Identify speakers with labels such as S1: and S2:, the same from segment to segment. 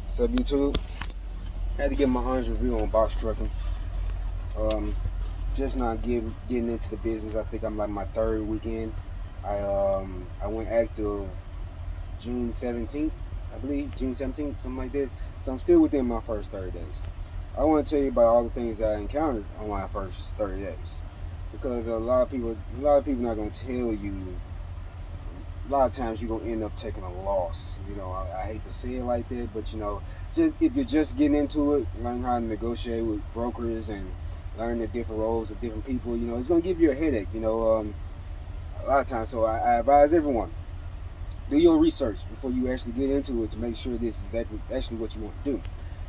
S1: What's up, YouTube? Had to get my honest review on Boss Trucking. Um, just not getting into the business. I think I'm like my third weekend. I went active June 17th, I believe, June 17th, something like that. So I'm still within my first 30 days. I want to tell you about all the things that I encountered on my first 30 days, because a lot of people not gonna tell you. A lot of times you're gonna end up taking a loss. I hate to say it like that, but just if you're just getting into it, learn how to negotiate with brokers and learn the different roles of different people. It's gonna give you a headache. A lot of times. So I advise everyone, do your research before you actually get into it to make sure this is actually what you want to do.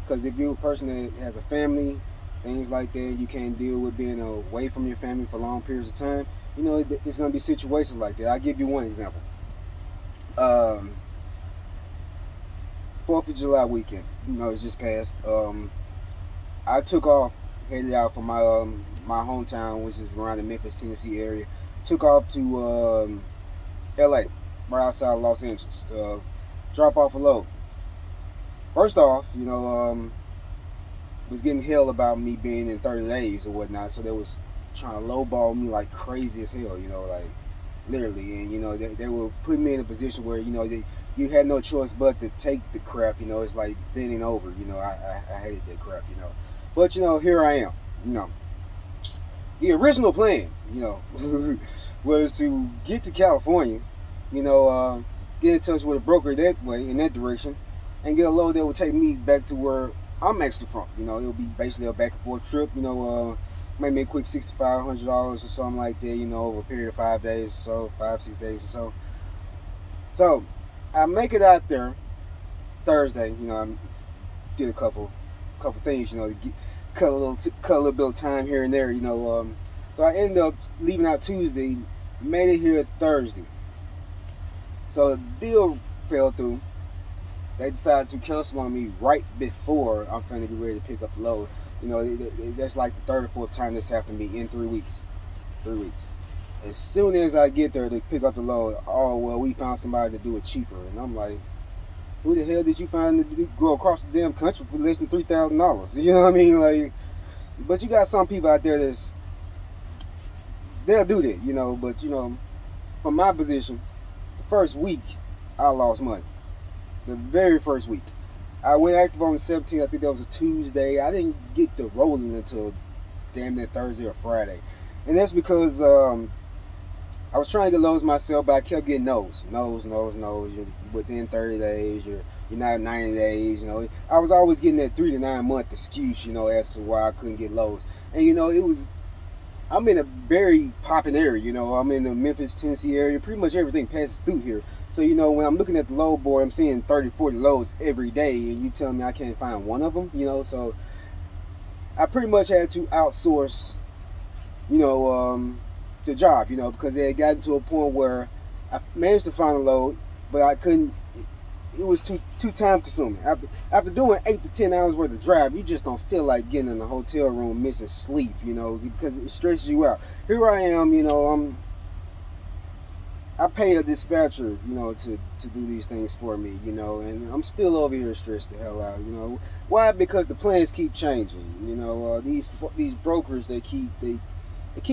S1: Because if you're a person that has a family, things like that, and you can't deal with being away from your family for long periods of time, it's going to be situations like that. I'll give you one example. um, 4th of July weekend, it's just passed. I took off, headed out from my hometown, which is around the Memphis, Tennessee area. Took off to LA, right outside of Los Angeles, to drop off a load. First off, was getting hell about me being in 30 days or whatnot, so they was trying to lowball me like crazy as hell, like literally. And they were putting me in a position where you had no choice but to take the crap. It's like bending over. I hated that crap. But here I am. you know the original plan, was to get to California, get in touch with a broker that way, in that direction, and get a load that would take me back to where I'm actually from. It'll be basically a back and forth trip. Maybe a quick $6,500 or something like that. Over a period of 5 days or so, 5-6 days or so. So I make it out there Thursday. I did a couple things. To cut a little bit of time here and there. So I ended up leaving out Tuesday, made it here Thursday. So the deal fell through. They decided to cancel on me right before I'm finna get ready to pick up the load. That's like the third or fourth time this happened to me in 3 weeks. 3 weeks. As soon as I get there to pick up the load, oh well, we found somebody to do it cheaper, and I'm like, who the hell did you find to go across the damn country for less than $3,000? You know what I mean? Like, but you got some people out there they'll do that, But from my position, the first week I lost money. The very first week. I went active on the 17th. I think that was a Tuesday. I didn't get to rolling until damn near Thursday or Friday. And that's because I was trying to get lows myself, but I kept getting no's. You're within 30 days. You're not 90 days. I was always getting that 3 to 9 month excuse, as to why I couldn't get lows. And I'm in a very popping area. I'm in the Memphis, Tennessee area. Pretty much everything passes through here. So, when I'm looking at the load board, I'm seeing 30, 40 loads every day, and you tell me I can't find one of them, So I pretty much had to outsource, the job, because it had gotten to a point where I managed to find a load, but I couldn't. It was too time consuming. After doing 8 to 10 hours worth of drive, you just don't feel like getting in a hotel room missing sleep, because it stretches you out. Here I am, I pay a dispatcher, to do these things for me, and I'm still over here stressed the hell out, Why? Because the plans keep changing, these brokers, they keep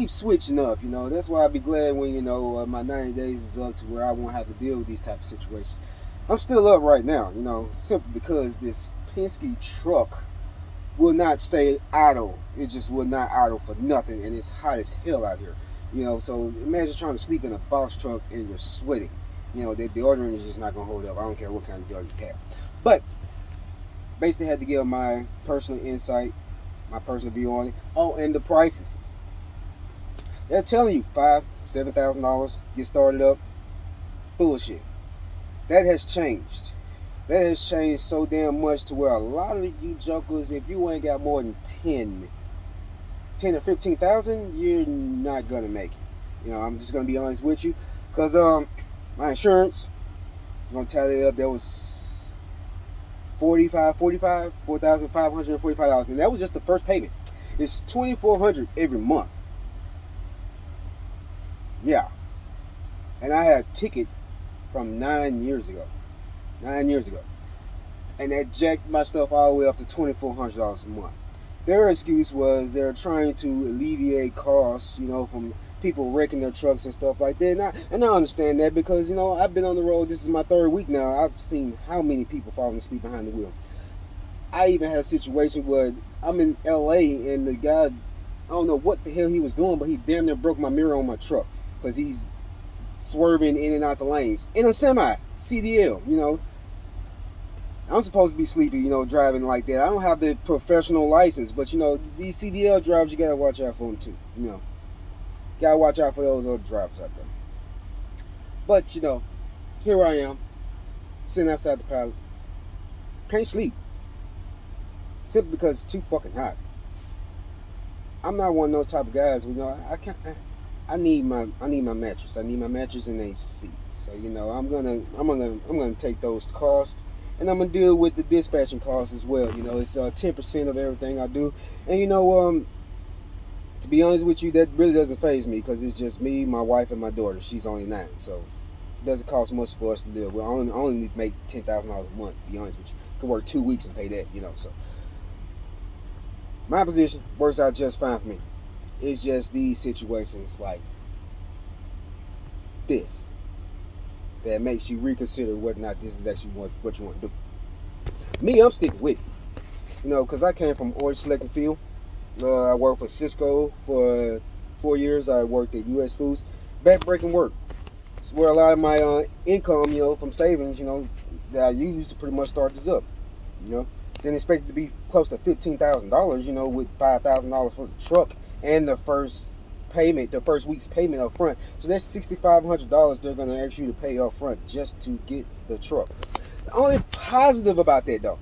S1: switching up, That's why I'd be glad when, my 90 days is up to where I won't have to deal with these type of situations. I'm still up right now, simply because this Penske truck will not stay idle. It just will not idle for nothing, and it's hot as hell out here. So imagine trying to sleep in a box truck and you're sweating. The deodorant is just not gonna hold up. I don't care what kind of deodorant you have. But basically, had to give my personal insight, my personal view on it. Oh, and the prices. They're telling you $5,000-$7,000 get started up. Bullshit. That has changed. That has changed so damn much to where a lot of you jokers, if you ain't got more than 10 or 15,000, you're not gonna make it. I'm just gonna be honest with you, cause my insurance, I'm gonna tally it up. That was $4,545, and that was just the first payment. It's $2,400 every month. Yeah, and I had a ticket from 9 years ago. 9 years ago. and that jacked my stuff all the way up to $2,400 a month. Their excuse was they're trying to alleviate costs, from people wrecking their trucks and stuff like that. And I understand that because, I've been on the road. This is my third week now. I've seen how many people falling asleep behind the wheel. I even had a situation where I'm in LA and the guy, I don't know what the hell he was doing, but he damn near broke my mirror on my truck because he's swerving in and out the lanes in a semi CDL. I'm supposed to be sleepy, driving like that. I don't have the professional license, but these CDL drivers, you gotta watch out for them too. Gotta watch out for those other drivers out there. But here I am, sitting outside the pilot, can't sleep, simply because it's too fucking hot. I'm not one of those type of guys. I can't. I need my mattress. I need my mattress and AC. So I'm gonna take those costs, and I'm gonna deal with the dispatching costs as well. It's 10% of everything I do, and to be honest with you, that really doesn't faze me because it's just me, my wife, and my daughter. She's only 9, so it doesn't cost much for us to live. We only need to make $10,000 a month. To be honest with you, could work 2 weeks and pay that. So my position works out just fine for me. It's just these situations like this that makes you reconsider whether or not this is actually what you want to do. Me, I'm sticking with it. Because I came from oil selecting field. I worked for Cisco for 4 years. I worked at U.S. Foods. Back-breaking work. It's where a lot of my income, from savings, that I used to pretty much start this up. Then expected to be close to $15,000, with $5,000 for the truck and the first week's payment up front. So that's $6,500 they're going to ask you to pay up front just to get the truck. The only positive about that,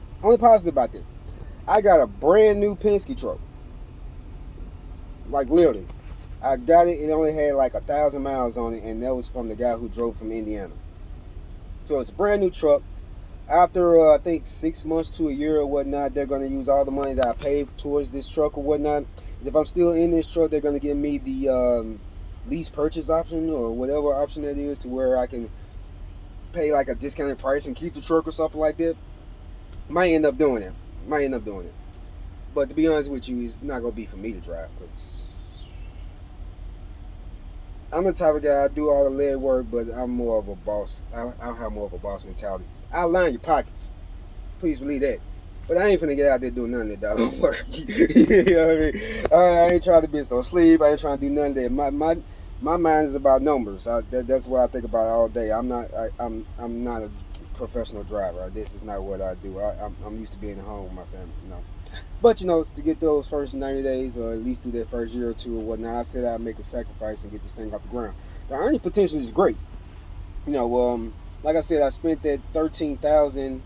S1: I got a brand new Penske truck. Like literally, I got it. It only had like 1,000 miles on it, and that was from the guy who drove from Indiana. So it's a brand new truck. After I think 6 months to a year or whatnot, they're going to use all the money that I paid towards this truck or whatnot. And if I'm still in this truck, they're going to give me the lease purchase option or whatever option that is, to where I can pay like a discounted price and keep the truck or something like that. Might end up doing it. But to be honest with you, it's not going to be for me to drive, because I'm the type of guy, I do all the lead work, but I'm more of a boss. I have more of a boss mentality. I'll line your pockets. Please believe that. But I ain't finna get out there doing none of that dog work. You know what I mean? I ain't trying to be no sleep. I ain't trying to do none of that. My mind is about numbers. That's what I think about all day. I'm not a professional driver. This is not what I do. I'm used to being at home with my family. But to get those first 90 days, or at least through that first year or two or whatnot, I said I'd make a sacrifice and get this thing off the ground. The earning potential is great. Like I said, I spent that $13,000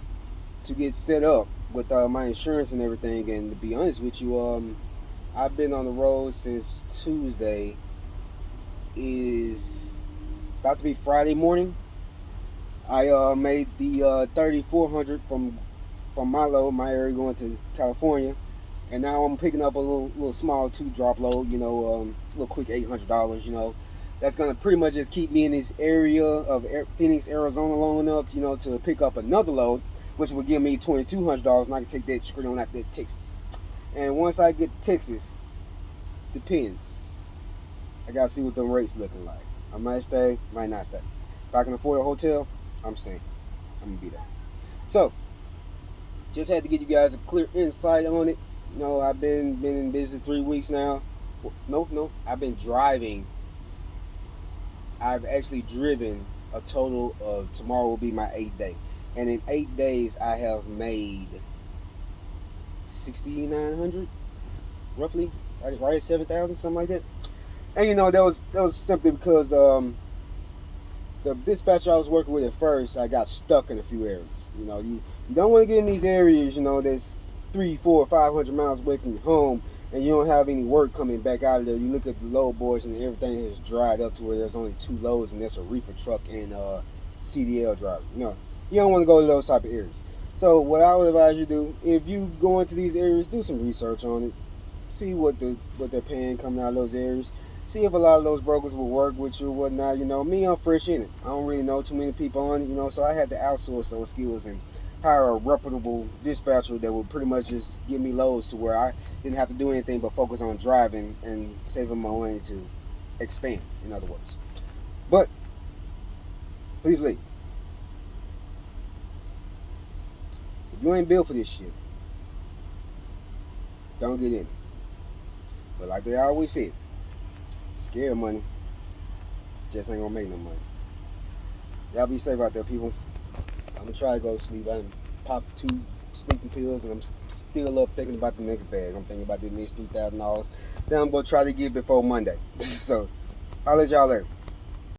S1: to get set up with my insurance and everything. And to be honest with you, I've been on the road since Tuesday. Is about to be Friday morning. I made the 3,400 from my load, my area, going to California, and now I'm picking up a little small 2-drop load. Little quick $800. That's gonna pretty much just keep me in this area of Phoenix, Arizona, long enough, to pick up another load, which will give me $2,200, and I can take that straight on out to Texas. And once I get to Texas, depends. I gotta see what the rates looking like. I might stay, might not stay. If I can afford a hotel, I'm staying. I'm gonna be there. So, just had to give you guys a clear insight on it. I've been in business 3 weeks now. No, I've been driving. I've actually driven a total of, tomorrow will be my 8th day. And in 8 days, I have made 6,900, roughly, right at 7,000, something like that. And that was simply because the dispatcher I was working with at first, I got stuck in a few areas. You don't want to get in these areas, that's 300, 400, 500 miles away from your home, and you don't have any work coming back out of there. You look at the load boards and everything is dried up to where there's only 2 loads, and that's a reefer truck and CDL driver. You don't want to go to those type of areas. So what I would advise you do, if you go into these areas, do some research on it. See what they're paying coming out of those areas. See if a lot of those brokers will work with you or whatnot. Me, I'm fresh in it. I don't really know too many people on it, so I had to outsource those skills and hire a reputable dispatcher that would pretty much just give me loads to where I didn't have to do anything but focus on driving and saving my money to expand, in other words. But please leave. If you ain't built for this shit, don't get in it. But like they always said, scare money just ain't gonna make no money. Y'all be safe out there, people. I'm gonna try to go to sleep. I done popped 2 sleeping pills, and I'm still up thinking about the next bag. I'm thinking about the next $3,000. Then I'm gonna try to get before Monday. So I'll let y'all later.